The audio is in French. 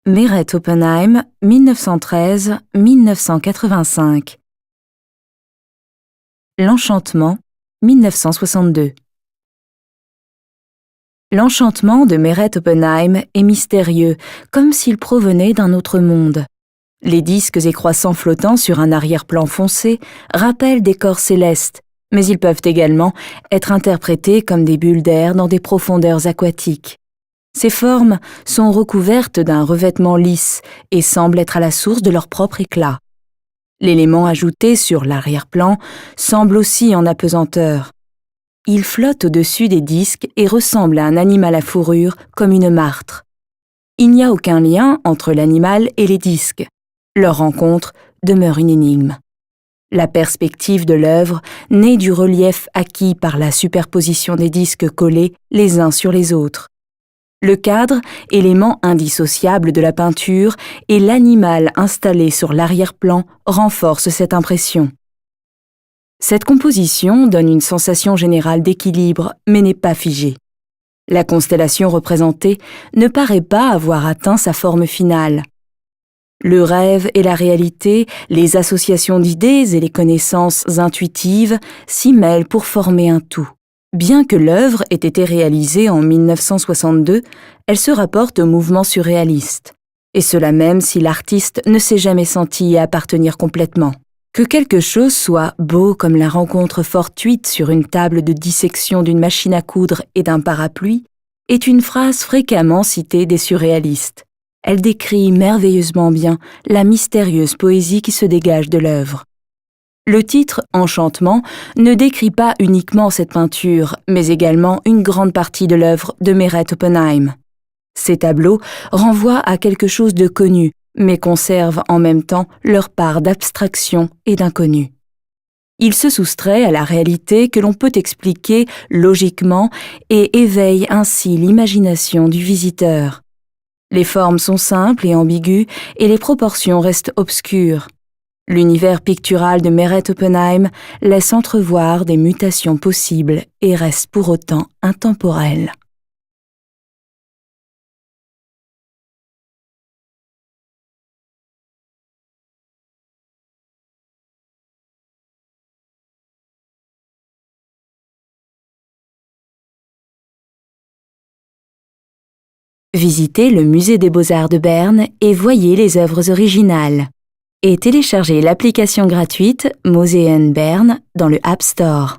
Meret Oppenheim, 1913-1985. L'Enchantement, 1962. L'enchantement de Meret Oppenheim est mystérieux, comme s'il provenait d'un autre monde. Les disques et croissants flottants sur un arrière-plan foncé rappellent des corps célestes, mais ils peuvent également être interprétés comme des bulles d'air dans des profondeurs aquatiques. Ces formes sont recouvertes d'un revêtement lisse et semblent être à la source de leur propre éclat. L'élément ajouté sur l'arrière-plan semble aussi en apesanteur. Il flotte au-dessus des disques et ressemble à un animal à fourrure comme une martre. Il n'y a aucun lien entre l'animal et les disques. Leur rencontre demeure une énigme. La perspective de l'œuvre naît du relief acquis par la superposition des disques collés les uns sur les autres. Le cadre, élément indissociable de la peinture, et l'animal installé sur l'arrière-plan renforcent cette impression. Cette composition donne une sensation générale d'équilibre, mais n'est pas figée. La constellation représentée ne paraît pas avoir atteint sa forme finale. Le rêve et la réalité, les associations d'idées et les connaissances intuitives s'y mêlent pour former un tout. Bien que l'œuvre ait été réalisée en 1962, elle se rapporte au mouvement surréaliste. Et cela même si l'artiste ne s'est jamais senti y appartenir complètement. Que quelque chose soit beau comme la rencontre fortuite sur une table de dissection d'une machine à coudre et d'un parapluie est une phrase fréquemment citée des surréalistes. Elle décrit merveilleusement bien la mystérieuse poésie qui se dégage de l'œuvre. Le titre « Enchantement » ne décrit pas uniquement cette peinture, mais également une grande partie de l'œuvre de Meret Oppenheim. Ces tableaux renvoient à quelque chose de connu, mais conservent en même temps leur part d'abstraction et d'inconnu. Ils se soustraient à la réalité que l'on peut expliquer logiquement et éveillent ainsi l'imagination du visiteur. Les formes sont simples et ambiguës et les proportions restent obscures. L'univers pictural de Meret Oppenheim laisse entrevoir des mutations possibles et reste pour autant intemporel. Visitez le Musée des Beaux-Arts de Berne et voyez les œuvres originales. Et téléchargez l'application gratuite Museen Bern dans le App Store.